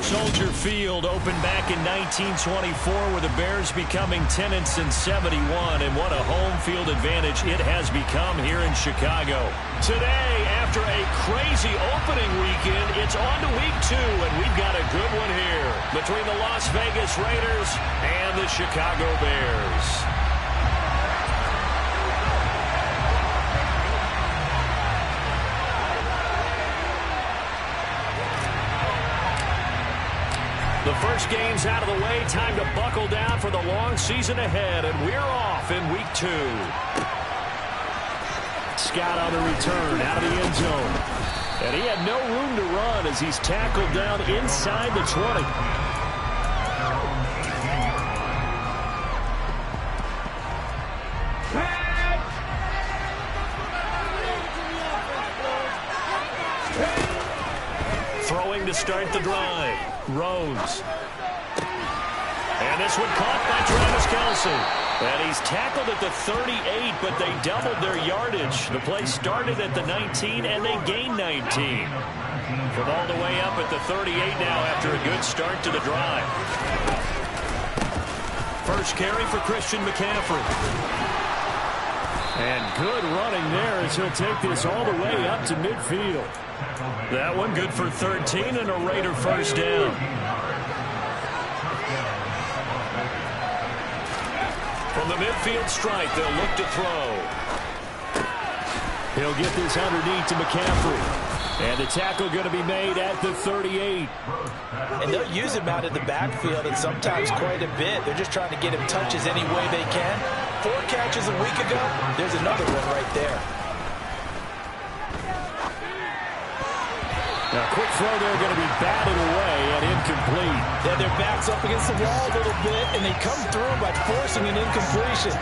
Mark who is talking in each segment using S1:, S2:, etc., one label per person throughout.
S1: Soldier Field opened back in 1924 with the Bears becoming tenants in 71, and what a home field advantage it has become here in Chicago. Today, after a crazy opening weekend, it's on to week 2, and we've got a good one here between the Las Vegas Raiders and the Chicago Bears. The first game's out of the way. Time to buckle down for the long season ahead, and we're off in week 2. Scott on the return out of the end zone. And he had no room to run as he's tackled down inside the 20. Throwing to start the drive. Rose. And this one caught by Travis Kelce. And he's tackled at the 38, but they doubled their yardage. The play started at the 19, and they gained 19. From all the way up at the 38 now after a good start to the drive. First carry for Christian McCaffrey. And good running there as he'll take this all the way up to midfield. That one good for 13 and a Raider first down. From the midfield strike, they'll look to throw. He'll get this underneath to McCaffrey. And the tackle going to be made at the 38.
S2: And they'll use him out in the backfield and sometimes quite a bit. They're just trying to get him touches any way they can. 4 catches a week ago. There's another one right there.
S1: Now, quick throw there going to be batted away and incomplete.
S2: Yeah, their back's up against the wall a little bit, and they come through by forcing an incompletion.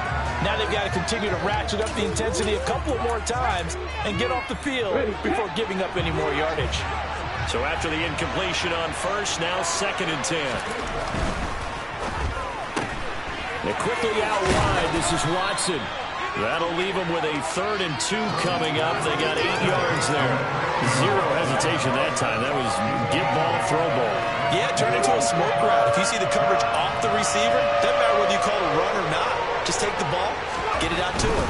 S2: Now they've got to continue to ratchet up the intensity a couple of more times and get off the field before giving up any more yardage.
S1: So after the incompletion on first, now 2nd and 10. They're quickly out wide. This is Watson. That'll leave them with a 3rd and 2 coming up. They got 8 yards there. 0 hesitation that time. That was get ball, throw ball.
S2: Yeah, turn into a smoke route. If you see the coverage off the receiver, doesn't matter whether you call it a run or not. Just take the ball, get it out to him.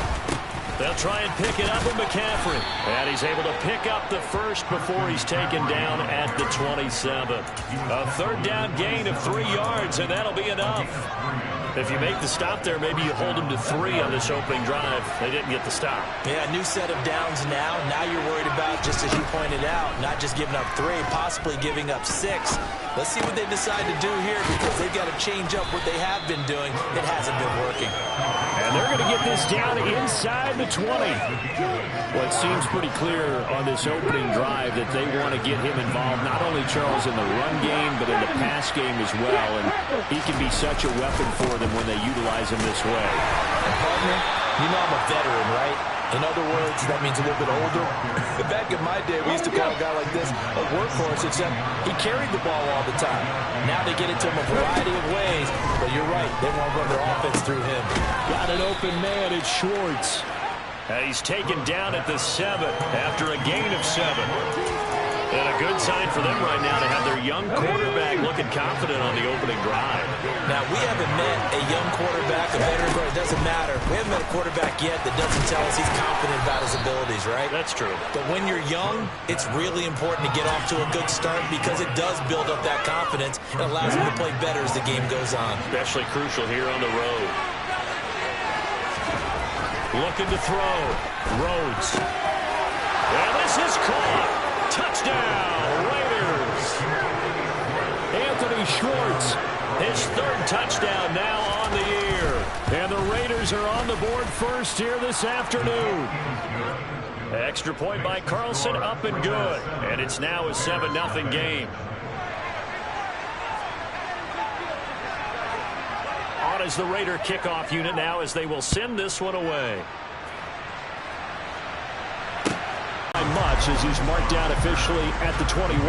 S1: They'll try and pick it up with McCaffrey. And he's able to pick up the first before he's taken down at the 27. A 3rd down gain of 3 yards, and that'll be enough. If you make the stop there, maybe you hold them to 3 on this opening drive. They didn't get the stop.
S2: Yeah, new set of downs now. Now you're worried about, just as you pointed out, not just giving up 3, possibly giving up 6. Let's see what they decide to do here because they've got to change up what they have been doing. It hasn't been working.
S1: And they're going to get this down inside the 20. Well, it seems pretty clear on this opening drive that they want to get him involved, not only Charles in the run game, but in the pass game as well. And he can be such a weapon for them when they utilize him this way.
S2: And partner, you know I'm a veteran, right? In other words, that means a little bit older. Back in my day, we used to call a guy like this a workhorse, except he carried the ball all the time. Now they get it to him a variety of ways, but you're right, they won't run their offense through him.
S1: Got an open man, it's Schwartz. And he's taken down at the 7 after a gain of 7. And a good sign for them right now to have their young quarterback looking confident on the opening drive.
S2: Now, we haven't met a young quarterback, a veteran, but it doesn't matter. We haven't met a quarterback yet that doesn't tell us he's confident about his abilities, right?
S1: That's true.
S2: But when you're young, it's really important to get off to a good start because it does build up that confidence and allows him to play better as the game goes on. Especially
S1: crucial here on the road. Looking to throw. Rhodes. And this is caught. Touchdown, Raiders. Anthony Schwartz, his 3rd touchdown now on the year. And the Raiders are on the board first here this afternoon. Extra point by Carlson, up and good. And it's now a 7-0 game. On as the Raider kickoff unit now as they will send this one away. Much as he's marked down officially at the 21.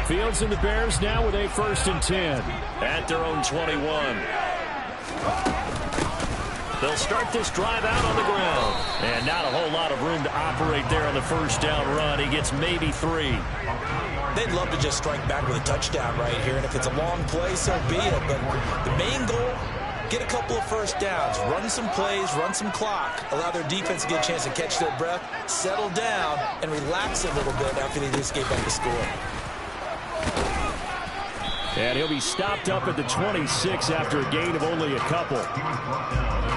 S1: Fields and the Bears now with a 1st and 10 at their own 21. They'll start this drive out on the ground. And not a whole lot of room to operate there on the 1st down run. He gets maybe 3.
S2: They'd love to just strike back with a touchdown right here. And if it's a long play, so be it. But the main goal, get a couple of 1st downs. Run some plays, run some clock. Allow their defense to get a chance to catch their breath, settle down, and relax a little bit after they just gave up the score.
S1: And he'll be stopped up at the 26 after a gain of only a couple.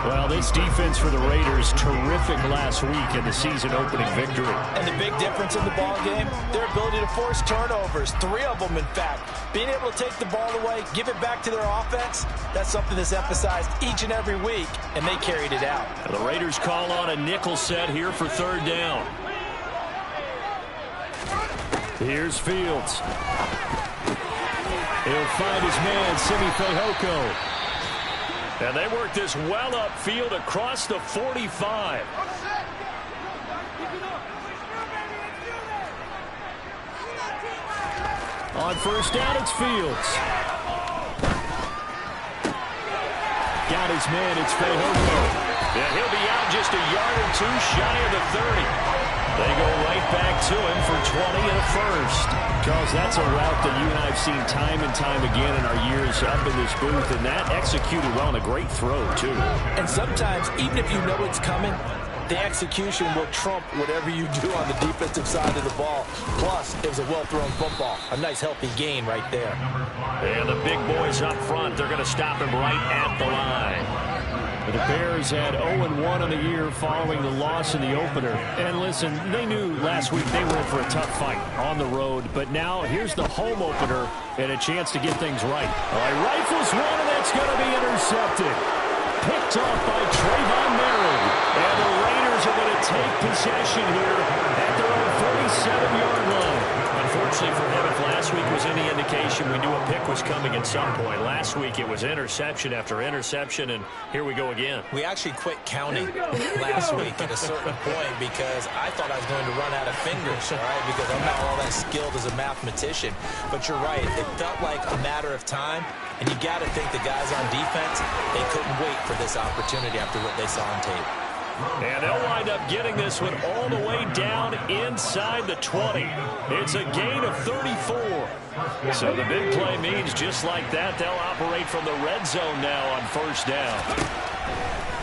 S1: Well, this defense for the Raiders, terrific last week in the season-opening victory.
S2: And the big difference in the ball game, their ability to force turnovers, 3 of them, in fact. Being able to take the ball away, give it back to their offense, that's something that's emphasized each and every week, and they carried it out.
S1: The Raiders call on a nickel set here for 3rd down. Here's Fields. He'll find his man, Simi Fehoko. And they work this well upfield across the 45. On 1st down, it's Fields. Got his man, it's Fehoko. And he'll be out just a yard or 2 shy of the 30. They go right back to him for 20 and a 1st. Charles, that's a route that you and I have seen time and time again in our years up in this booth, and that executed well and a great throw, too.
S2: And sometimes, even if you know it's coming, the execution will trump whatever you do on the defensive side of the ball. Plus, it was a well-thrown football. A nice, healthy gain right there.
S1: And the big boys up front, they're going to stop him right at the line. The Bears had 0-1 on the year following the loss in the opener. And listen, they knew last week they were in for a tough fight on the road. But now here's the home opener and a chance to get things right. All right, rifles one, and that's going to be intercepted. Picked off by Trayvon Merritt. And the Raiders are going to take possession here at their own 47-yard line. Unfortunately for him, if last week was any indication, we knew a pick was coming at some point. Last week it was interception after interception, and here we go again.
S2: We actually quit counting last week at a certain point because I thought I was going to run out of fingers, all right, because I'm not all that skilled as a mathematician. But you're right, it felt like a matter of time, and you got to think the guys on defense, they couldn't wait for this opportunity after what they saw on tape.
S1: And they'll wind up getting this one all the way down inside the 20. It's a gain of 34. So the big play means just like that, they'll operate from the red zone now on 1st down.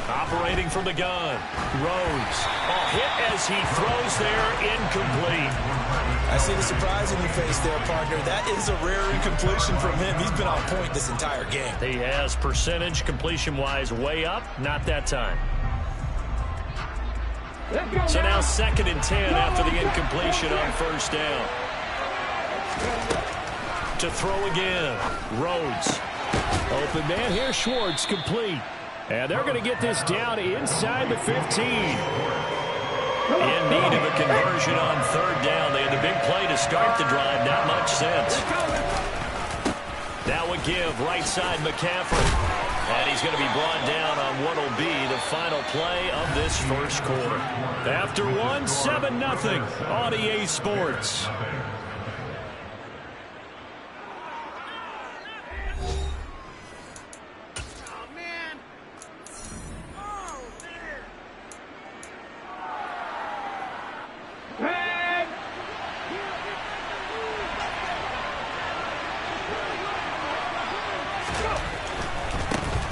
S1: Operating from the gun. Rhodes. A hit as he throws there, incomplete.
S2: I see the surprise in your face there, partner. That is a rare incompletion from him. He's been on point this entire game.
S1: He has percentage completion-wise way up. Not that time. So now 2nd and 10 after the incompletion on 1st down. To throw again. Rhodes. Open man here, Schwartz, complete. And they're going to get this down inside the 15. In need of a conversion on 3rd down. They had the big play to start the drive. Not much sense. Now a give, right side McCaffrey. And he's going to be brought down on what will be the final play of this 1st quarter. After 1, 7-0 on EA Sports.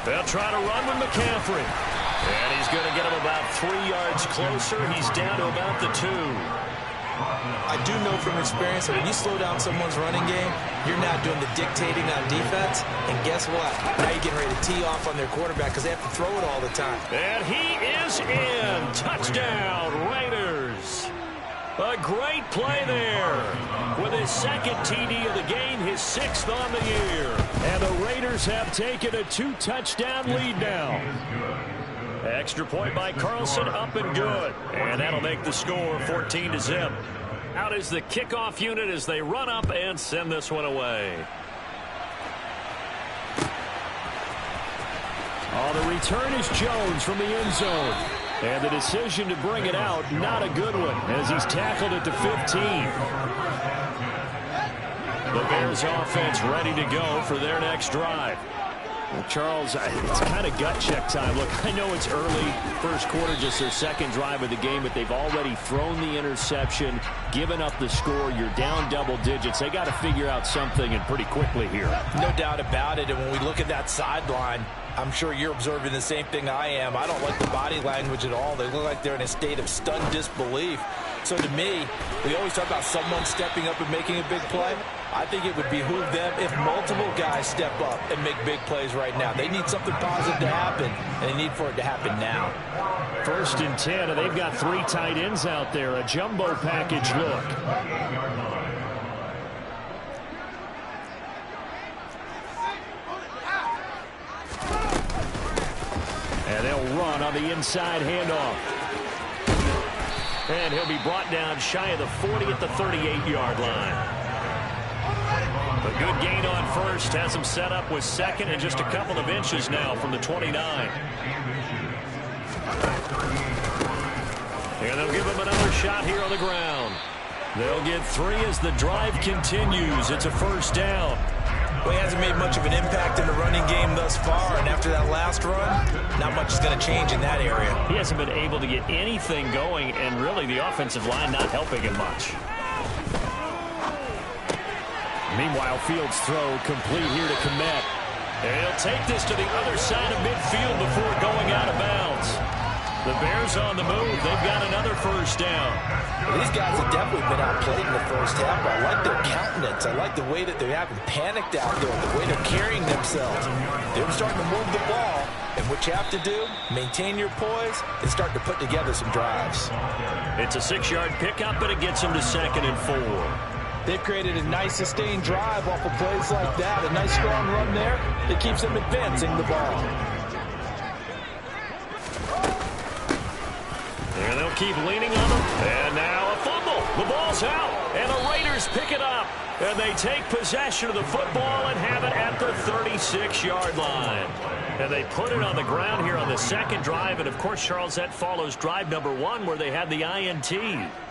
S1: They'll try to run with McCaffrey. And he's going to get him about 3 yards closer. He's down to about the 2.
S2: I do know from experience that when you slow down someone's running game, you're now doing the dictating on defense. And guess what? Now you're getting ready to tee off on their quarterback because they have to throw it all the time.
S1: And he is in. Touchdown, Raiders. A great play there. With his 2nd TD of the game, his 6th on the year. And the Raiders have taken a 2-touchdown lead now. Extra point by Carlson, up and good. And that'll make the score 14-0. Out is the kickoff unit as they run up and send this one away. Oh, the return is Jones from the end zone. And the decision to bring it out, not a good one, as he's tackled at the 15. The Bears offense ready to go for their next drive. Well, Charles, it's kind of gut check time. Look, I know it's early, first quarter, just their second drive of the game, but they've already thrown the interception, given up the score. You're down double digits. They got to figure out something, and pretty quickly here.
S2: No doubt about it. And when we look at that sideline, I'm sure you're observing the same thing I am. I don't like the body language at all. They look like they're in a state of stunned disbelief. So to me, we always talk about someone stepping up and making a big play. I think it would behoove them if multiple guys step up and make big plays right now. They need something positive to happen, and they need for it to happen now.
S1: 1st and 10, and they've got 3 tight ends out there. A jumbo package look. And they'll run on the inside handoff. And he'll be brought down shy of the 40 at the 38-yard line. A good gain on first, has him set up with second and just a couple of inches now from the 29. And they'll give him another shot here on the ground. They'll get 3 as the drive continues. It's a 1st down.
S2: Well, he hasn't made much of an impact in the running game thus far, and after that last run, not much is going to change in that area.
S1: He hasn't been able to get anything going, and really the offensive line not helping him much. Meanwhile, Fields' throw complete here to Komet. And he'll take this to the other side of midfield before going out of bounds. The Bears on the move. They've got another 1st down.
S2: Well, these guys have definitely been outplayed in the first half. I like their countenance. I like the way that they haven't panicked out there, the way they're carrying themselves. They're starting to move the ball. And what you have to do, maintain your poise and start to put together some drives.
S1: It's a 6-yard pickup, but it gets him to 2nd and 4.
S2: They've created a nice sustained drive off of plays like that. A nice strong run there that keeps them advancing the ball.
S1: And they'll keep leaning on them. And now a fumble. The ball's out. And the Raiders pick it up. And they take possession of the football and have it at the 36-yard line. And they put it on the ground here on the 2nd drive. And, of course, Charles, that follows drive number 1 where they had the INT.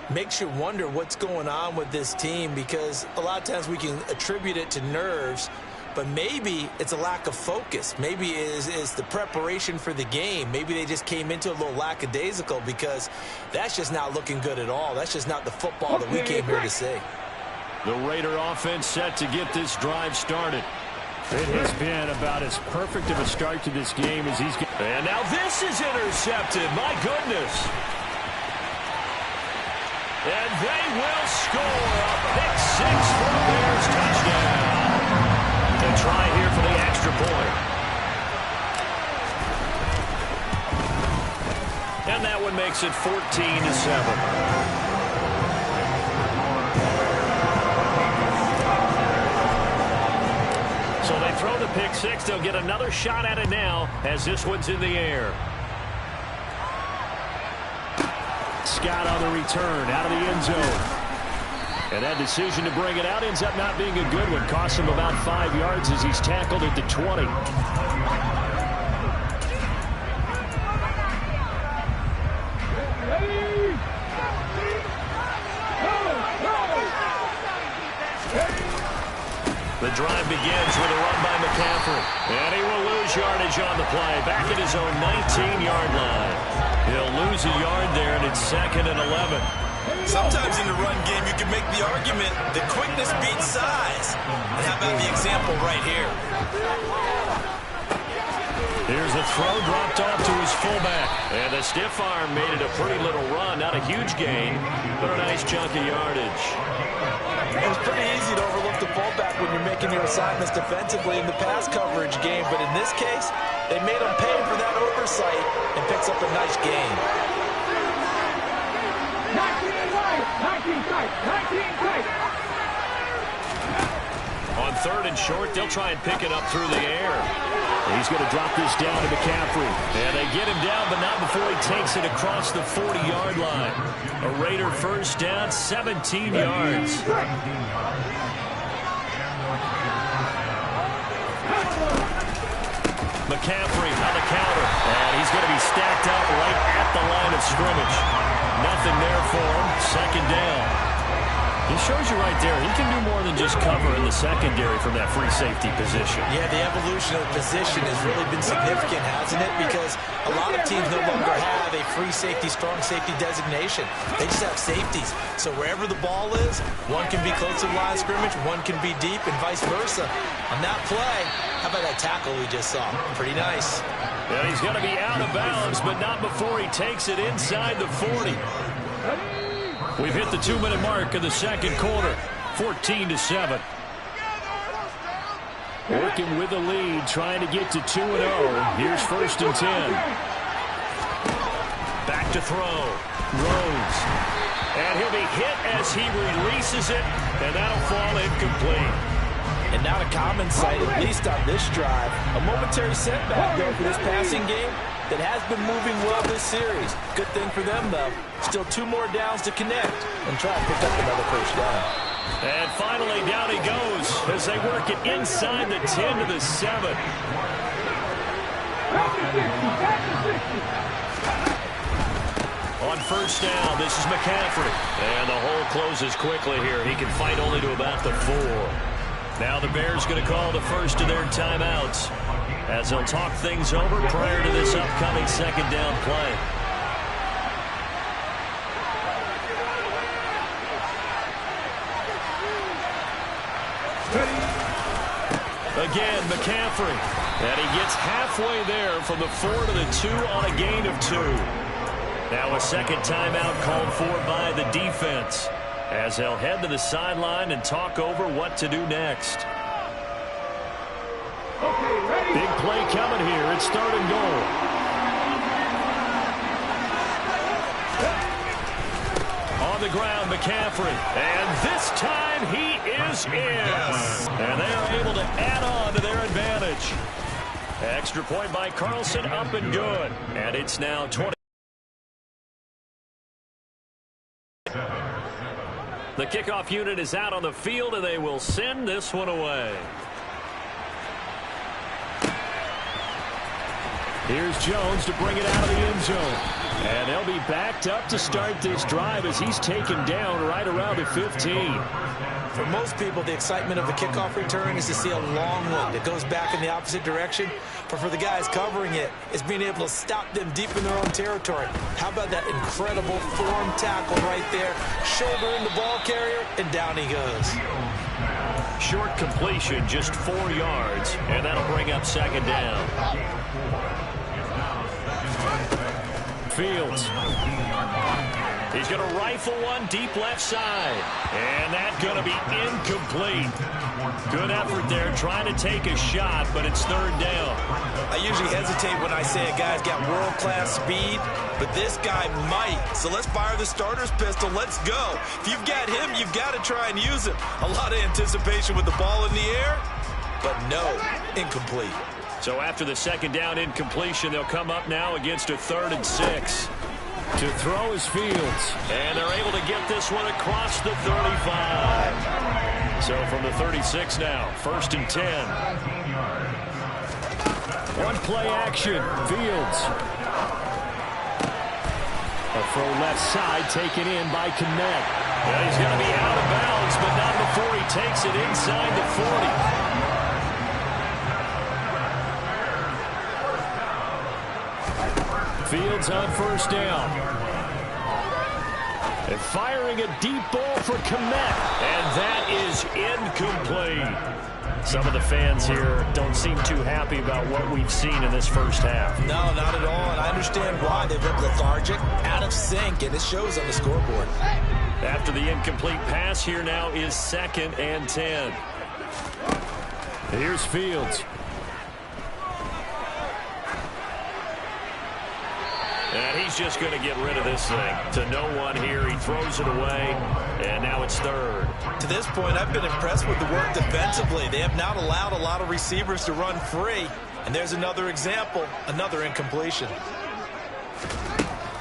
S2: Makes you wonder what's going on with this team, because a lot of times we can attribute it to nerves, but maybe it's a lack of focus. Maybe it is the preparation for the game. Maybe they just came into a little lackadaisical, because that's just not looking good at all. That's just not the football that we came here to see.
S1: The Raider offense set to get this drive started. It has been about as perfect of a start to this game as he's got. And now this is intercepted. My goodness. And they will score a pick 6 for the Bears touchdown. A try here for the extra point. And that one makes it 14-7. So they throw the pick 6. They'll get another shot at it now as this one's in the air. Scott on the return out of the end zone. And that decision to bring it out ends up not being a good one. Costs him about 5 yards as he's tackled at the 20. The drive begins with a run by McCaffrey. And he will lose yardage on the play. Back at his own 19-yard line. He'll lose a yard there, and it's 2nd and 11.
S2: Sometimes in the run game, you can make the argument that quickness beats size. And how about the example right here?
S1: Here's a throw dropped off to his fullback. And the stiff arm made it a pretty little run. Not a huge gain, but a nice chunk of yardage.
S2: It's pretty easy to overlook the fullback when you're making your assignments defensively in the pass coverage game. But in this case, they made him pay for that oversight and picks up a nice gain.
S3: 19 tight.
S1: On 3rd and short, they'll try and pick it up through the air. He's going to drop this down to McCaffrey. And they get him down, but not before he takes it across the 40-yard line. A Raider 1st down, 17 yards. McCaffrey on the counter. And he's going to be stacked up right at the line of scrimmage. Nothing there for him. 2nd down. He shows you right there, he can do more than just cover in the secondary from that free safety position.
S2: Yeah, the evolution of the position has really been significant, hasn't it? Because a lot of teams no longer have a free safety, strong safety designation. They just have safeties. So wherever the ball is, one can be close to the line of scrimmage, one can be deep, and vice versa. On that play, how about that tackle we just saw? Pretty nice.
S1: Yeah, he's going to be out of bounds, but not before he takes it inside the 40. We've hit the 2-minute mark in the second quarter, 14-7. Working with the lead, trying to get to 2-0. Here's 1st and 10. Back to throw. Rhodes. And he'll be hit as he releases it, and that'll fall incomplete.
S2: And not a common sight, at least on this drive. A momentary setback there for this passing game that has been moving well this series. Good thing for them, though. Still 2 more downs to connect and try to pick up another first down.
S1: And finally, down he goes as they work it inside the 10 to the 7. On 1st down, this is McCaffrey. And the hole closes quickly here. He can fight only to about the 4. Now the Bears going to call the first of their timeouts as they'll talk things over prior to this upcoming 2nd down play. Again, McCaffrey. And he gets halfway there from the 4 to the 2 on a gain of 2. Now a 2nd timeout called for by the defense as they'll head to the sideline and talk over what to do next. Big play coming here. It's 3rd and goal. On the ground, McCaffrey. And this time he is in. Yes. And they are able to add on to their advantage. Extra point by Carlson, up and good. And it's now 20. The kickoff unit is out on the field, and they will send this one away. Here's Jones to bring it out of the end zone. And they'll be backed up to start this drive as he's taken down right around the 15.
S2: For most people, the excitement of the kickoff return is to see a long one that goes back in the opposite direction. But for the guys covering it, it's being able to stop them deep in their own territory. How about that incredible form tackle right there? Shoulder in the ball carrier, and down he goes.
S1: Short completion, just 4 yards, and that'll bring up 2nd down. Fields. He's going to rifle one deep left side. And that's going to be incomplete. Good effort there trying to take a shot, but it's 3rd down.
S2: I usually hesitate when I say a guy's got world-class speed, but this guy might. So let's fire the starter's pistol. Let's go. If you've got him, you've got to try and use him. A lot of anticipation with the ball in the air, but no, incomplete.
S1: So after the 2nd down incompletion, they'll come up now against a 3rd and 6. To throw is Fields. And they're able to get this one across the 35. So from the 36 now, 1st and 10. One play action, Fields. A throw left side taken in by Kmet. Well, he's going to be out of bounds, but not before he takes it inside the 40. Fields on 1st down. And firing a deep ball for Kmet. And that is incomplete. Some of the fans here don't seem too happy about what we've seen in this first half.
S2: No, not at all. And I understand why. They've looked lethargic, out of sync, and it shows on the scoreboard.
S1: After the incomplete pass, here now is 2nd and 10. Here's Fields. And he's just going to get rid of this thing. To no one here. He throws it away, and now it's 3rd.
S2: To this point, I've been impressed with the work defensively. They have not allowed a lot of receivers to run free. And there's another example, another incompletion.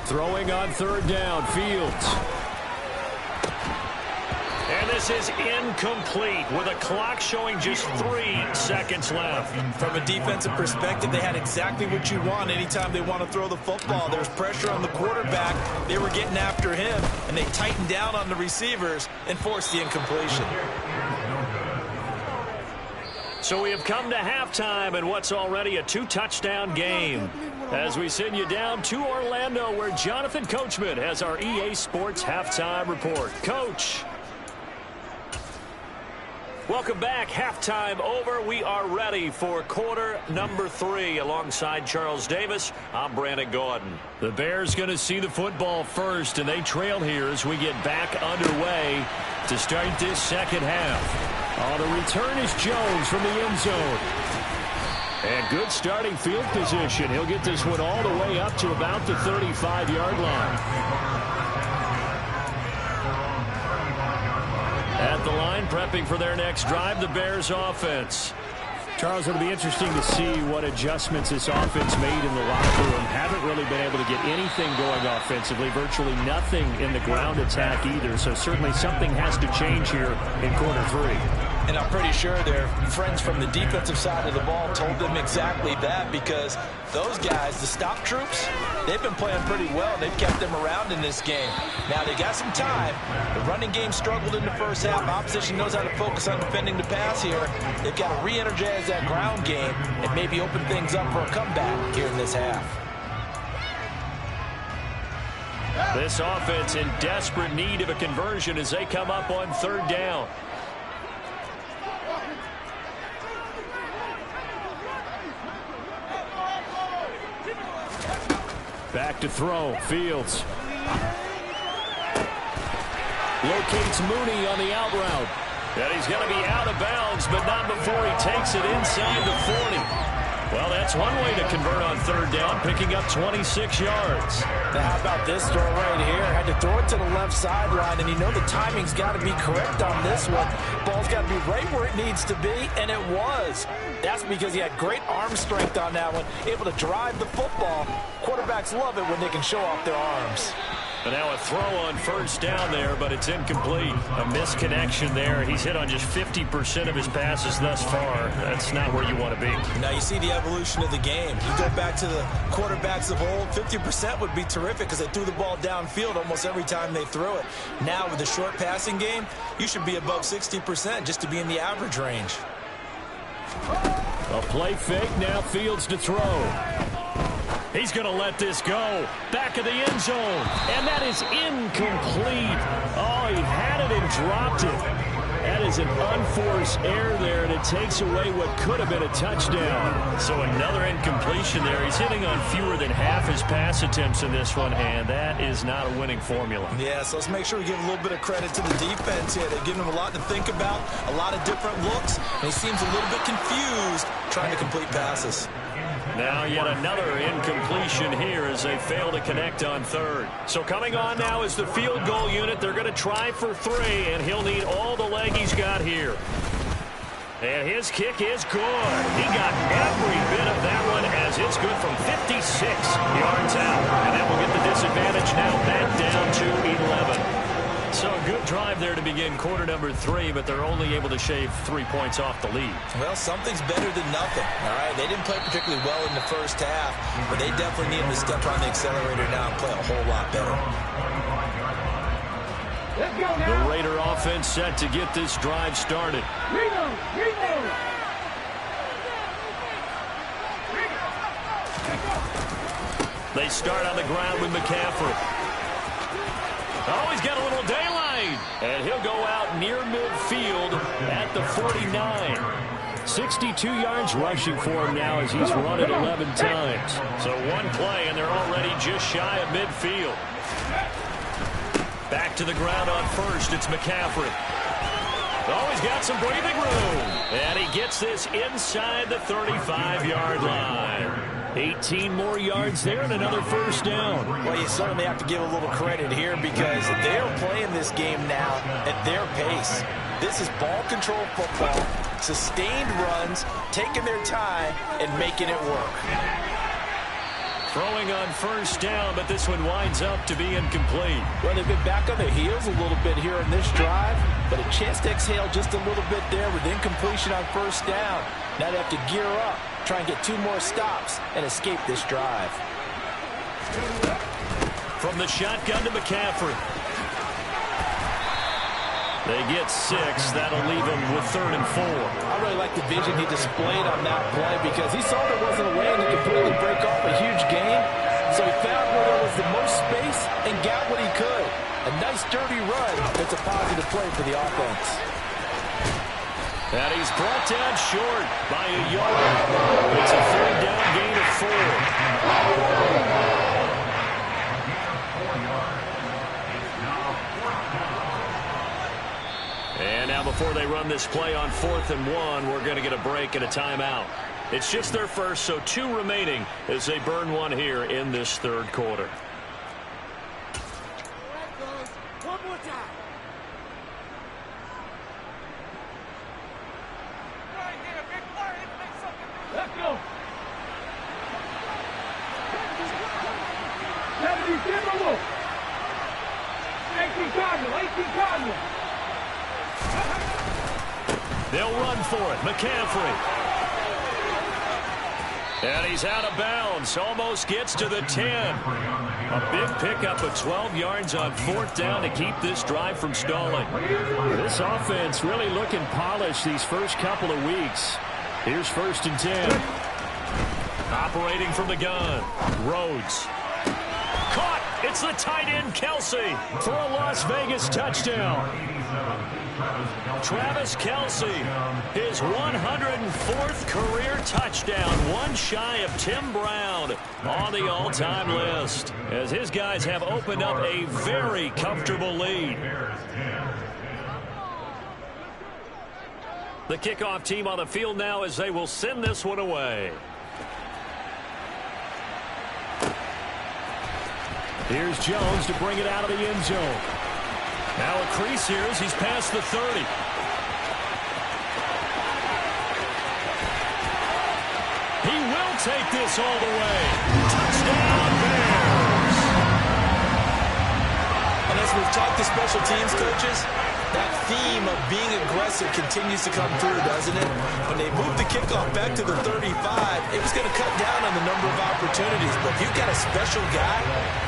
S1: Throwing on 3rd down, Fields. And This is incomplete with a clock showing just 3 seconds left.
S2: From a defensive perspective, they had exactly what you want anytime they want to throw the football. There's pressure on the quarterback. They were getting after him, and they tightened down on the receivers and forced the incompletion.
S1: So we have come to halftime in what's already a 2-touchdown game. As we send you down to Orlando, where Jonathan Coachman has our EA Sports Halftime Report. Coach. Welcome back. Halftime over. We are ready for quarter number 3. Alongside Charles Davis, I'm Brandon Gaudin. The Bears going to see the football first, and they trail here as we get back underway to start this second half. On the return is Jones from the end zone. And good starting field position. He'll get this one all the way up to about the 35-yard line. At the line, prepping for their next drive, the Bears offense. Charles, it'll be interesting to see what adjustments this offense made in the locker room. Haven't really been able to get anything going offensively. Virtually nothing in the ground attack either. So certainly something has to change here in quarter 3.
S2: And I'm pretty sure their friends from the defensive side of the ball told them exactly that, because those guys, the stop troops, they've been playing pretty well. They've kept them around in this game. Now, they got some time. The running game struggled in the first half. Opposition knows how to focus on defending the pass here. They've got to re-energize that ground game and maybe open things up for a comeback here in this half.
S1: This offense in desperate need of a conversion as they come up on 3rd down. Back to throw. Fields. Locates Mooney on the out route. And he's going to be out of bounds, but not before he takes it inside the 40. Well, that's one way to convert on 3rd down, picking up 26 yards.
S2: Now, how about this throw right here? Had to throw it to the left sideline, and you know the timing's got to be correct on this one. Ball's got to be right where it needs to be, and it was. That's because he had great arm strength on that one, able to drive the football. Quarterbacks love it when they can show off their arms.
S1: And now a throw on 1st down there, but it's incomplete. A misconnection there. He's hit on just 50% of his passes thus far. That's not where you want to be.
S2: Now you see the evolution of the game. You go back to the quarterbacks of old, 50% would be terrific because they threw the ball downfield almost every time they threw it. Now with the short passing game, you should be above 60% just to be in the average range.
S1: A play fake, now Fields to throw. He's going to let this go. Back of the end zone. And that is incomplete. Oh, he had it and dropped it. That is an unforced error there, and it takes away what could have been a touchdown. So another incompletion there. He's hitting on fewer than half his pass attempts in this one, and that is not a winning formula.
S2: Yeah, so let's make sure we give a little bit of credit to the defense here. They've given him a lot to think about, a lot of different looks, and he seems a little bit confused trying to complete passes.
S1: Now yet another incompletion here as they fail to connect on 3rd. So coming on now is the field goal unit. They're going to try for 3, and he'll need all the leg he's got here. And his kick is good. He got every bit of that one as it's good from 56 yards out. And that will get the disadvantage now back down to 11. So a good drive there to begin quarter number 3, but they're only able to shave 3 points off the lead.
S2: Well, something's better than nothing, all right? They didn't play particularly well in the first half, but they definitely needed to step on the accelerator now and play a whole lot better.
S3: Let's go now.
S1: The Raider offense set to get this drive started. They start on the ground with McCaffrey. Oh, he's got a little daylight. And he'll go out near midfield at the 49. 62 yards rushing for him now as he's run it 11 times. So one play, and they're already just shy of midfield. Back to the ground on 1st. It's McCaffrey. Oh, he's got some breathing room. And he gets this inside the 35-yard line. 18 more yards there and another 1st down.
S2: Well, you certainly have to give a little credit here because they're playing this game now at their pace. This is ball control football, sustained runs, taking their time, and making it work.
S1: Throwing on first down, but this one winds up to be incomplete.
S2: Well, they've been back on their heels a little bit here in this drive, but a chance to exhale just a little bit there with incompletion on first down. Now they have to gear up, try and get 2 more stops, and escape this drive.
S1: From the shotgun to McCaffrey. They get 6. That'll leave them with 3rd and 4.
S2: I really like the vision he displayed on that play because he saw there wasn't a way to completely break off a huge gain. So he found where there was the most space and got what he could. A nice, dirty run that's a positive play for the offense.
S1: And he's brought down short by a yard. It's a 3rd down gain of 4. And now before they run this play on 4th and 1, we're going to get a break and a timeout. It's just their first, so 2 remaining as they burn one here in this 3rd quarter.
S3: One more time. Right here, big play. Let's go. 18 Cardinal.
S1: They'll run for it. McCaffrey. And he's out of bounds. Almost gets to the 10. A big pickup of 12 yards on 4th down to keep this drive from stalling. This offense really looking polished these first couple of weeks. Here's 1st and 10. Operating from the gun. Rhodes. Caught. It's the tight end, Kelsey, for a Las Vegas touchdown. Travis Kelsey, his 104th career touchdown, one shy of Tim Brown on the all-time list, as his guys have opened up a very comfortable lead. The kickoff team on the field now as they will send this one away. Here's Jones to bring it out of the end zone. Now a crease here as he's past the 30. He will take this all the way. Touchdown, Bears.
S2: And as we've talked to special teams coaches, that theme of being aggressive continues to come through, doesn't it? When they moved the kickoff back to the 35, it was going to cut down on the number of opportunities. But if you've got a special guy,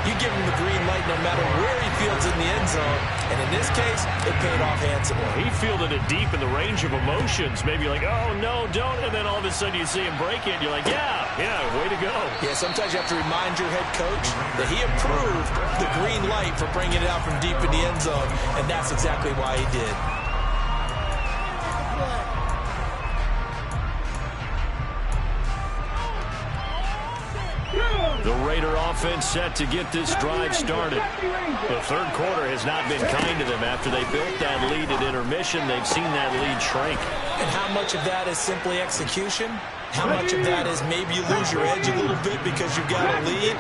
S2: you give him the green light no matter where he fields in the end zone. And in this case, it paid off handsomely.
S1: He fielded it deep in the range of emotions. Maybe like, oh, no, don't. And then all of a sudden you see him break it. You're like, yeah, way to go.
S2: Yeah, sometimes you have to remind your head coach that he approved the green light for bringing it out from deep in the end zone. And that's exactly why he did.
S1: The Raider offense set to get this drive started. The 3rd quarter has not been kind to them. After they built that lead at intermission, they've seen that lead shrink.
S2: And how much of that is simply execution? How much of that is maybe you lose your edge a little bit because you've got a lead?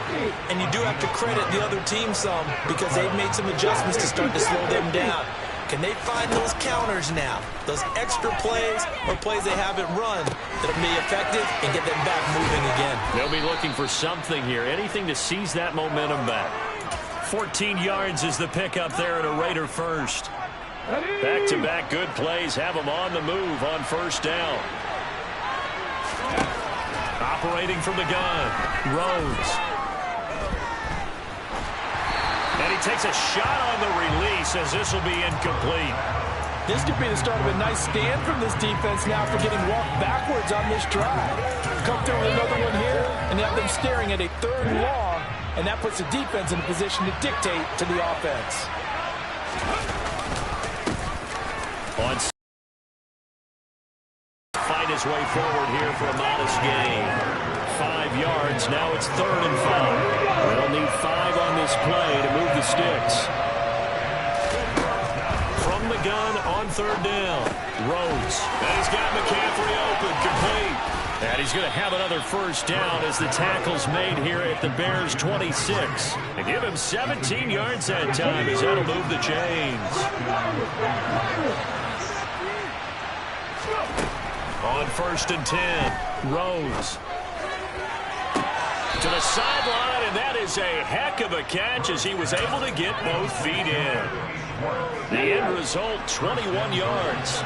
S2: And you do have to credit the other team some because they've made some adjustments to start to slow them down. Can they find those counters now, those extra plays or plays they haven't run that will be effective and get them back moving again?
S1: They'll be looking for something here, anything to seize that momentum back. 14 yards is the pickup there at a Raider first. Back-to-back good plays have them on the move on 1st down. Operating from the gun, Rhodes. And he takes a shot on the release as this will be incomplete.
S2: This could be the start of a nice stand from this defense now after getting walked backwards on this drive. Come through with another one here, and have them staring at a 3rd and long, and that puts the defense in a position to dictate to the offense.
S1: Find his way forward here for a modest gain. 5 yards. Now it's 3rd and 5. They'll need 5 on this play to move the sticks. From the gun on 3rd down. Rhodes. And he's got McCaffrey open. Complete. And he's going to have another 1st down as the tackle's made here at the Bears' 26. They give him 17 yards that time as that'll move the chains. On 1st and 10, Rhodes. To the sideline, and that is a heck of a catch as he was able to get both feet in. The end result, 21 yards.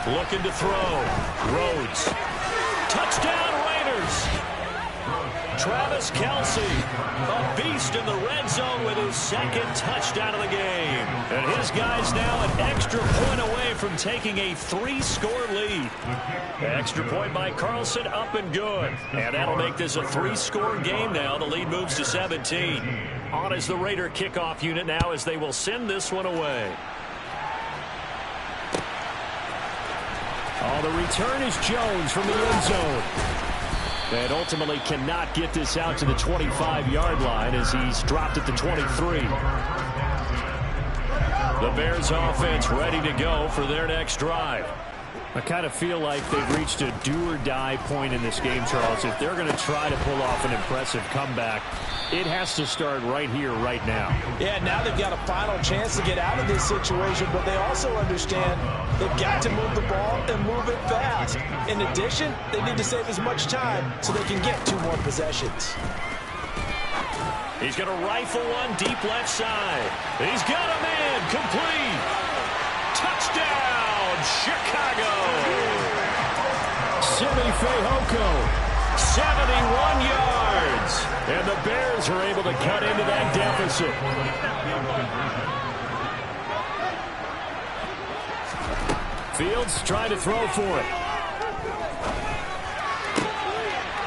S1: Looking to throw. Rhodes. Touchdown, Raiders. Travis Kelce, a beast in the red zone with his second touchdown of the game. And his guys now an extra point away from taking a 3-score lead. Extra point by Carlson, up and good. And that'll make this a 3-score game now. The lead moves to 17. On is the Raider kickoff unit now as they will send this one away. Oh, the return is Jones from the end zone. And ultimately cannot get this out to the 25-yard line as he's dropped at the 23. The Bears offense ready to go for their next drive. I kind of feel like they've reached a do-or-die point in this game, Charles. If they're going to try to pull off an impressive comeback, it has to start right here, right now.
S2: Yeah, now they've got a final chance to get out of this situation, but they also understand they've got to move the ball and move it fast. In addition, they need to save as much time so they can get 2 more possessions.
S1: He's going to rifle one deep left side. He's got a man complete. Touchdown, Chicago. Simi Fehoko. 71 yards. And the Bears are able to cut into that deficit. Fields trying to throw for it.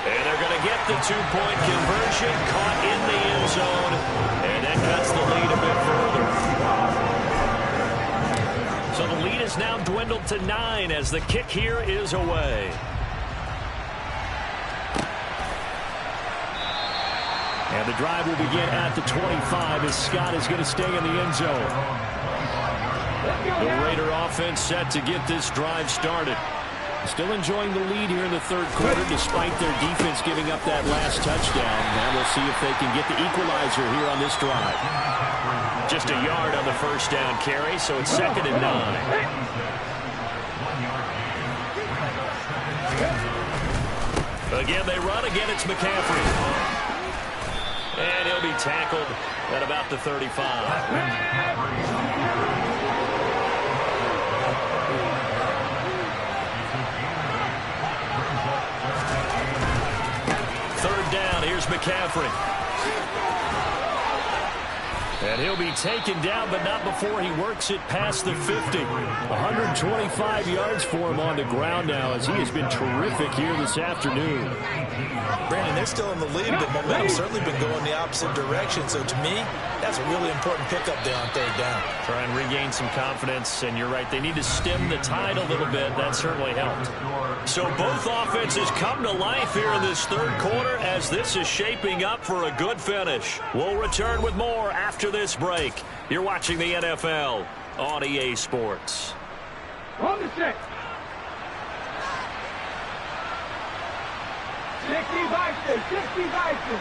S1: And they're going to get the 2-point conversion. Caught in the end zone. And that cuts the lead a bit further. So the lead is now dwindled to 9 as the kick here is away. And the drive will begin at the 25 as Scott is going to stay in the end zone. The Raider offense set to get this drive started. Still enjoying the lead here in the third quarter despite their defense giving up that last touchdown. Now we'll see if they can get the equalizer here on this drive. Just a yard on the first down carry, so it's 2nd and 9. Again, they run. Again, it's McCaffrey. And he'll be tackled at about the 35. Third down, here's McCaffrey. And he'll be taken down, but not before he works it past the 50. 125 yards for him on the ground now as he has been terrific here this afternoon.
S2: Brandon, they're still in the lead, but momentum's certainly been going the opposite direction. So to me, that's a really important pickup there on third down.
S1: Try and regain some confidence, and you're right, they need to stem the tide a little bit. That certainly helped. So both offenses come to life here in this third quarter as this is shaping up for a good finish. We'll return with more after this break. You're watching the NFL on EA Sports.
S3: On the 6. 60 Bison, 60 Bison.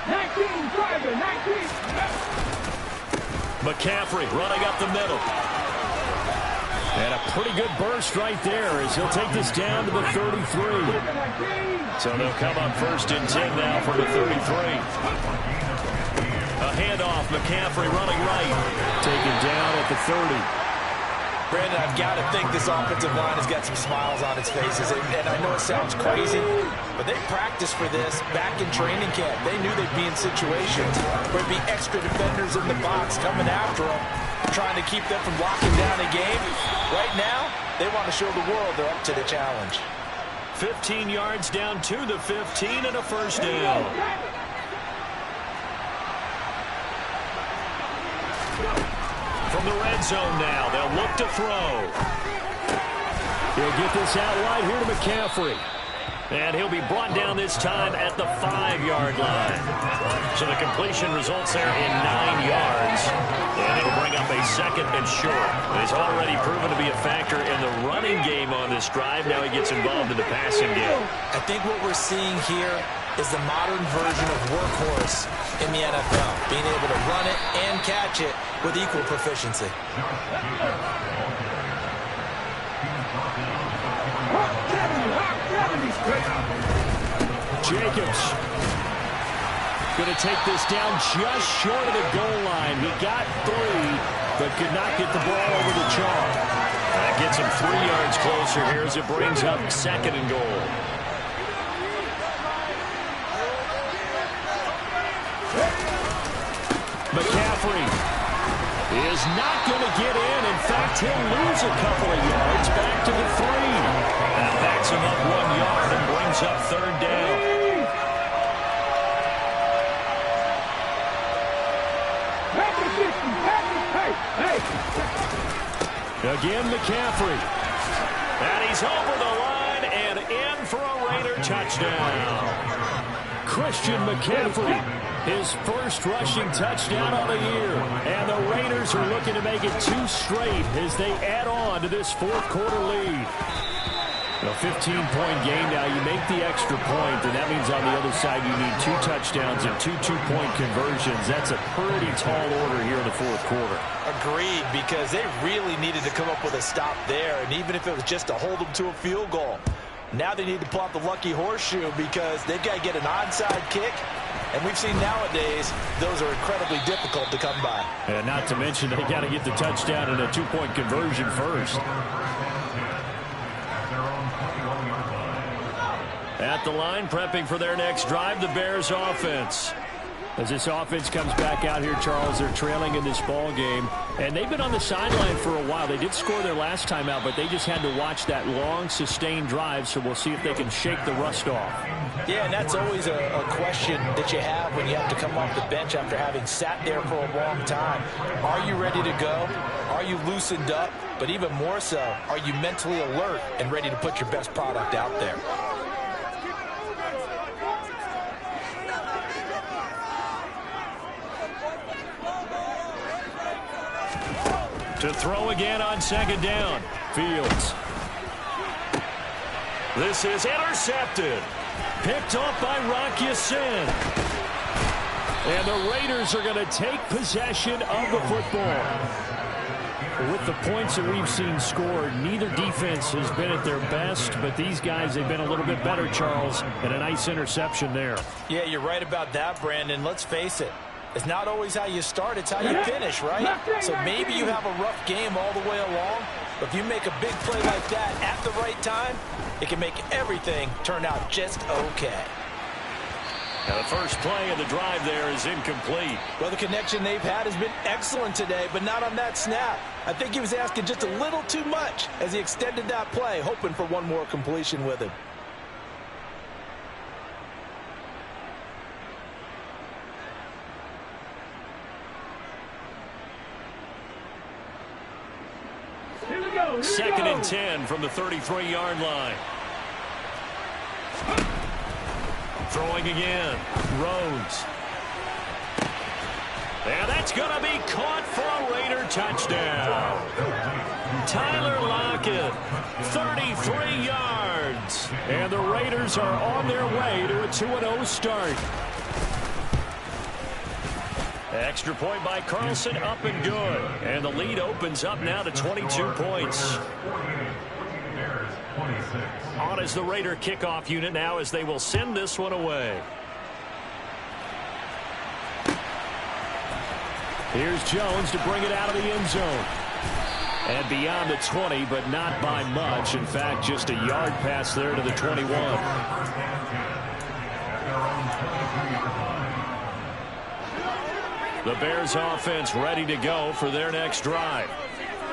S3: 19 driver, 19.
S1: McCaffrey running up the middle. And a pretty good burst right there as he'll take this down to the 33. So they'll come up 1st and 10 now from the 33. A handoff, McCaffrey running right. Taken down at the 30.
S2: Brandon, I've got to think this offensive line has got some smiles on its faces. And I know it sounds crazy, but they practiced for this back in training camp. They knew they'd be in situations where there'd be extra defenders in the box coming after them, trying to keep them from locking down a game. Right now, they want to show the world they're up to the challenge.
S1: 15 yards down to the 15 and a first down. From the red zone now, they'll look to throw. He'll get this out wide here to McCaffrey. And he'll be brought down this time at the 5-yard line. So the completion results there in 9 yards. And it'll bring up a 2nd and short. He's already proven to be a factor in the running game on this drive. Now he gets involved in the passing game.
S2: I think what we're seeing here is the modern version of workhorse in the NFL. Being able to run it and catch it with equal proficiency.
S1: Jacobs going to take this down just short of the goal line. He got 3, but could not get the ball over the chalk. That gets him 3 yards closer here as it brings up 2nd and goal. McCaffrey is not going to get in. In fact, he'll lose a couple of yards back to the 3. That backs him up 1 yard and brings up 3rd down. Again, McCaffrey. And he's over the line and in for a Raider touchdown. Christian McCaffrey, his first rushing touchdown on the year. And the Raiders are looking to make it 2 straight as they add on to this 4th quarter lead. A 15-point game now. You make the extra point, and that means on the other side you need 2 touchdowns and 2 two-point conversions. That's a pretty tall order here in the 4th quarter.
S2: Agreed, because they really needed to come up with a stop there, and even if it was just to hold them to a field goal. Now they need to pull out the lucky horseshoe because they've got to get an onside kick, and we've seen nowadays those are incredibly difficult to come by.
S1: And not to mention they got to get the touchdown and a 2-point conversion first. At the line, prepping for their next drive, the Bears offense. As this offense comes back out here, Charles, they're trailing in this ball game. And they've been on the sideline for a while. They did score their last time out, but they just had to watch that long, sustained drive. So we'll see if they can shake the rust off.
S2: Yeah, and that's always a question that you have when you have to come off the bench after having sat there for a long time. Are you ready to go? Are you loosened up? But even more so, are you mentally alert and ready to put your best product out there?
S1: To throw again on 2nd down. Fields. This is intercepted. Picked off by Rock Ya-Sin. And the Raiders are going to take possession of the football. With the points that we've seen scored, neither defense has been at their best, but these guys, they've been a little bit better, Charles, and a nice interception there.
S2: Yeah, you're right about that, Brandon. Let's face it. It's not always how you start, it's how you finish, right? So maybe you have a rough game all the way along, but if you make a big play like that at the right time, it can make everything turn out just okay.
S1: Now the first play of the drive there is incomplete.
S2: Well, the connection they've had has been excellent today, but not on that snap. I think he was asking just a little too much as he extended that play, hoping for one more completion with him.
S1: Second and 10 from the 33-yard line. Throwing again. Rhodes. And that's going to be caught for a Raider touchdown. Tyler Lockett, 33 yards. And the Raiders are on their way to a 2-0 start. Extra point by Carlson, up and good. And the lead opens up now to 22 points. On is the Raider kickoff unit now as they will send this one away. Here's Jones to bring it out of the end zone. And beyond the 20, but not by much. In fact, just a yard pass there to the 21. The Bears offense ready to go for their next drive.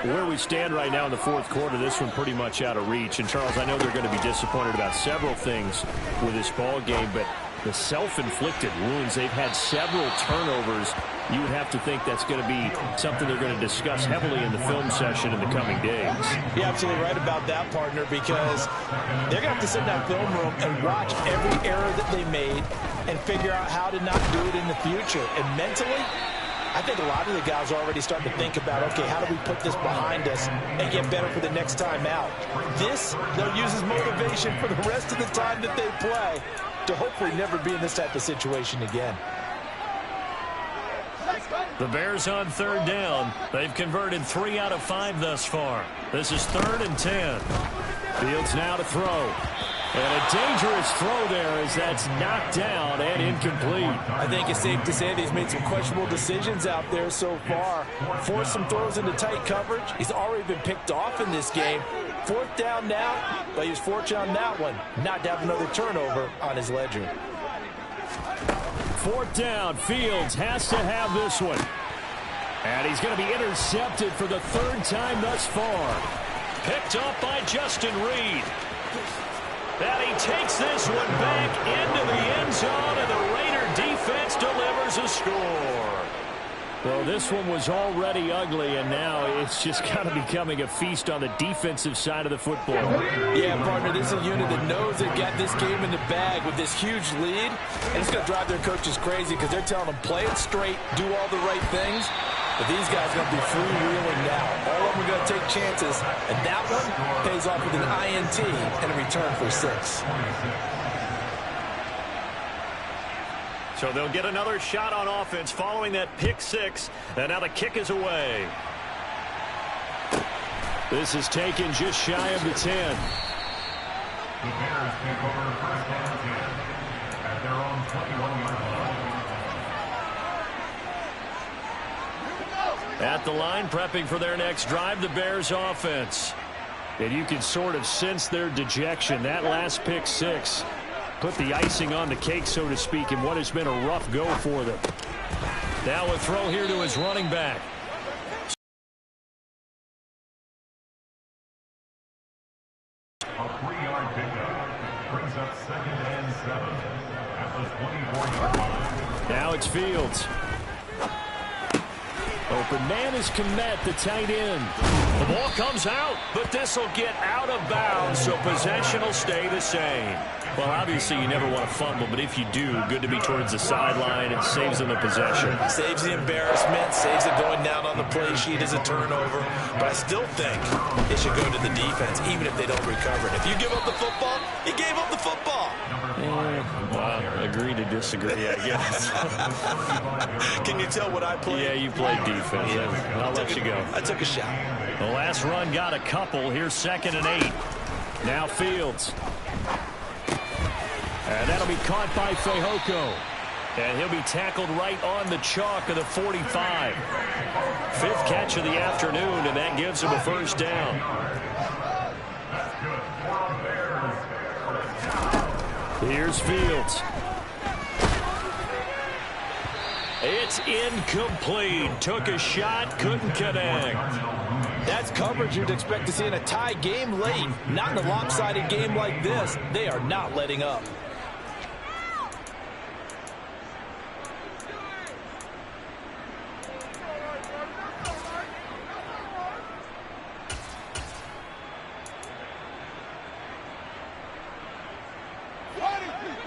S1: Where we stand right now in the 4th quarter, this one pretty much out of reach. And, Charles, I know they're going to be disappointed about several things with this ball game, but the self-inflicted wounds, they've had several turnovers. You would have to think that's going to be something they're going to discuss heavily in the film session in the coming days.
S2: You're absolutely right about that, partner, because they're going to have to sit in that film room and watch every error that they made and figure out how to not do it in the future. And mentally, I think a lot of the guys are already starting to think about, okay, how do we put this behind us and get better for the next time out? This, they'll use as motivation for the rest of the time that they play to hopefully never be in this type of situation again.
S1: The Bears on 3rd down. They've converted 3 out of 5 thus far. This is 3rd and 10. Fields now to throw. And a dangerous throw there as that's knocked down and incomplete.
S2: I think it's safe to say that he's made some questionable decisions out there so far. Forced some throws into tight coverage. He's already been picked off in this game. 4th down now, but he was fortunate on that one not to have another turnover on his ledger.
S1: 4th down. Fields has to have this one. And he's going to be intercepted for the 3rd time thus far. Picked up by Justin Reed. And he takes this one back into the end zone, and the Raider defense delivers a score. Well, this one was already ugly, and now it's just kind of becoming a feast on the defensive side of the football.
S2: Yeah, partner, this is a unit that knows they got this game in the bag with this huge lead, and it's going to drive their coaches crazy because they're telling them play it straight, do all the right things. But these guys are going to be freewheeling now. All of them are going to take chances, and that one pays off with an INT and a return for 6.
S1: So they'll get another shot on offense following that pick 6, and now the kick is away. This is taken just shy of the 10.
S4: The Bears take over 1st and 10 at their own 21-yard line.
S1: At the line, prepping for their next drive, the Bears offense. And you can sort of sense their dejection. That last pick 6 put the icing on the cake, so to speak, in what has been a rough go for them. Now a throw here to his running back.
S4: A 3-yard pickup brings up 2nd and 7 at the 24-yard line.
S1: Now it's Fields. Open man is Kmet, the tight end. The ball comes out, but this will get out of bounds, so possession will stay the same. Well, obviously you never want to fumble, but if you do, good to be towards the sideline. It saves them the possession.
S2: Saves the embarrassment, saves it going down on the play sheet as a turnover. But I still think it should go to the defense, even if they don't recover it. If you give up the football, you gave up the football.
S1: Agree to disagree, I guess.
S2: Can you tell what I played?
S1: Yeah, you played defense.
S2: Yeah.
S1: I'll let you go.
S2: I took a shot.
S1: The last run got a couple. Here's 2nd and 8. Now Fields. And that'll be caught by Fehoko. And he'll be tackled right on the chalk of the 45. 5th catch of the afternoon, and that gives him a 1st down. Here's Fields. It's incomplete. Took a shot, couldn't connect.
S2: That's coverage you'd expect to see in a tie game late. Not in a lopsided game like this. They are not letting up.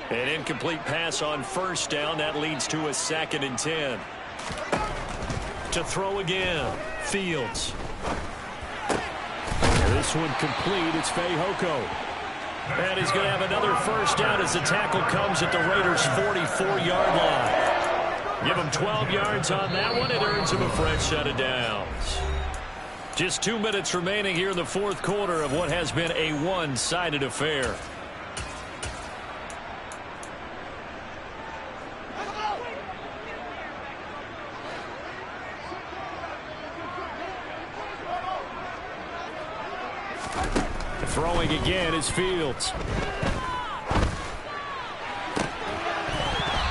S1: An incomplete pass on 1st down. That leads to a 2nd and 10. To throw again. Fields. This one complete. It's Fehoko. And he's going to have another 1st down as the tackle comes at the Raiders' 44-yard line. Give him 12 yards on that one. It earns him a fresh set of downs. Just 2 minutes remaining here in the 4th quarter of what has been a one-sided affair. Throwing again is Fields.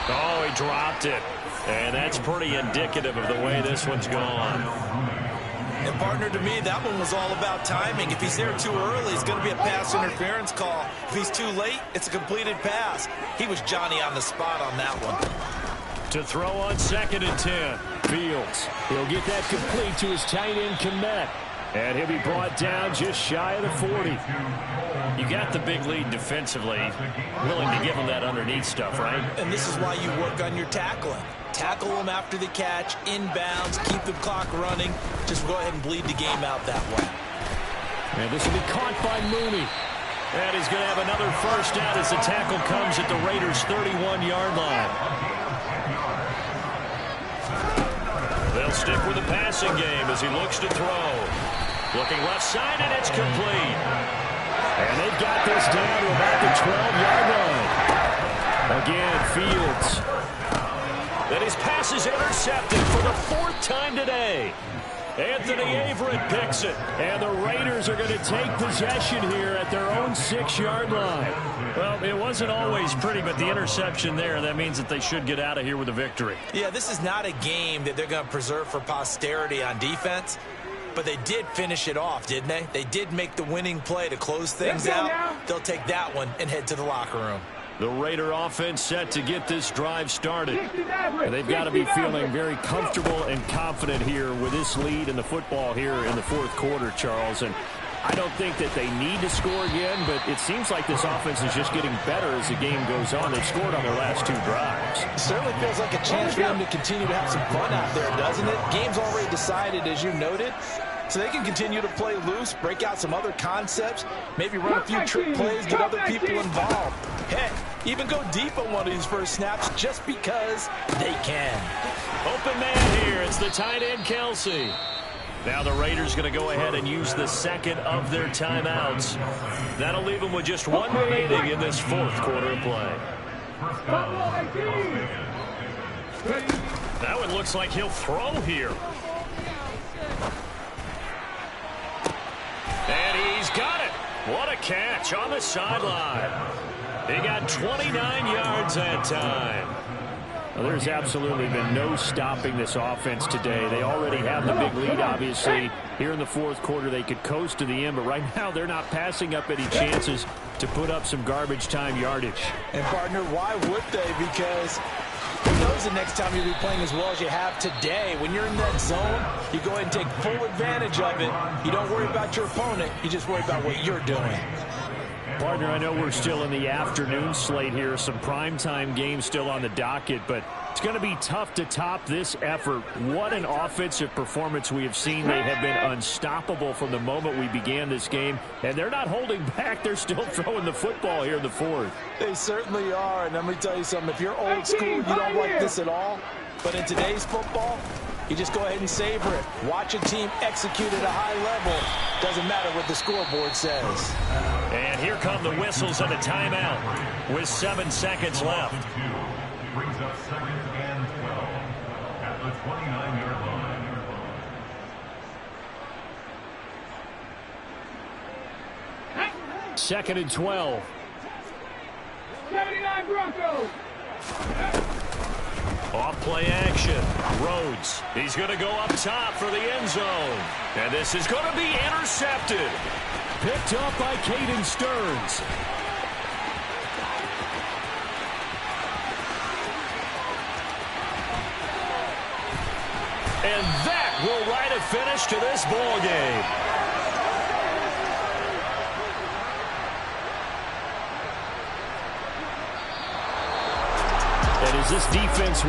S1: Oh, he dropped it. And that's pretty indicative of the way this one's gone.
S2: And partner, to me, that one was all about timing. If he's there too early, it's going to be a pass interference call. If he's too late, it's a completed pass. He was Johnny on the spot on that one.
S1: To throw on 2nd and 10. Fields. He'll get that complete to his tight end, Kmet. And he'll be brought down just shy of the 40. You got the big lead defensively. Willing to give him that underneath stuff, right?
S2: And this is why you work on your tackling. Tackle them after the catch, inbounds, keep the clock running. Just go ahead and bleed the game out that way.
S1: And this will be caught by Mooney. And he's going to have another 1st down as the tackle comes at the Raiders' 31-yard line. They'll stick with the passing game as he looks to throw. Looking left side, and it's complete. And they've got this down to about the 12-yard line. Again, Fields. Then his pass is intercepted for the 4th time today. Anthony Averett picks it. And the Raiders are going to take possession here at their own 6-yard line. Well, it wasn't always pretty, but the interception there, that means that they should get out of here with a victory.
S2: Yeah, this is not a game that they're going to preserve for posterity on defense. But they did finish it off, didn't they? They did make the winning play to close things out. They'll take that one and head to the locker room.
S1: The Raider offense set to get this drive started. And they've got to be feeling very comfortable and confident here with this lead in the football here in the 4th quarter, Charles. And I don't think that they need to score again, but it seems like this offense is just getting better as the game goes on. They've scored on their last 2 drives.
S2: It certainly feels like a chance for them to continue to have some fun out there, doesn't it? Game's already decided, as you noted. So they can continue to play loose, break out some other concepts, maybe run a few trick plays, get other people involved. Heck, even go deep on one of these first snaps just because they can.
S1: Open man here. It's the tight end, Kelsey. Now the Raiders going to go ahead and use the 2nd of their timeouts. That'll leave them with just 1 remaining in this 4th quarter of play. That one looks like he'll throw here. And he's got it. What a catch on the sideline. He got 29 yards that time. Well, there's absolutely been no stopping this offense today. They already have the big lead, obviously. Here in the 4th quarter, they could coast to the end, but right now they're not passing up any chances to put up some garbage time yardage.
S2: And, partner, why would they? Because who knows the next time you'll be playing as well as you have today. When you're in that zone, you go ahead and take full advantage of it. You don't worry about your opponent. You just worry about what you're doing.
S1: Partner, I know we're still in the afternoon slate here. Some primetime games still on the docket, but it's going to be tough to top this effort. What an offensive performance we have seen. They have been unstoppable from the moment we began this game, and they're not holding back. They're still throwing the football here in the 4th.
S2: They certainly are, and let me tell you something. If you're old school, you don't like this at all. But in today's football, you just go ahead and savor it. Watch a team execute at a high level. Doesn't matter what the scoreboard says.
S1: And here come the whistles and a timeout with 7 seconds left.
S4: Brings up 2nd and 12 at the 29-yard line.
S1: 2nd and 12.
S3: 79 Broncos.
S1: Off play action. Rhodes. He's going to go up top for the end zone. And this is going to be intercepted. Picked up by Caden Stearns. And that will write a finish to this ball game. And as this defense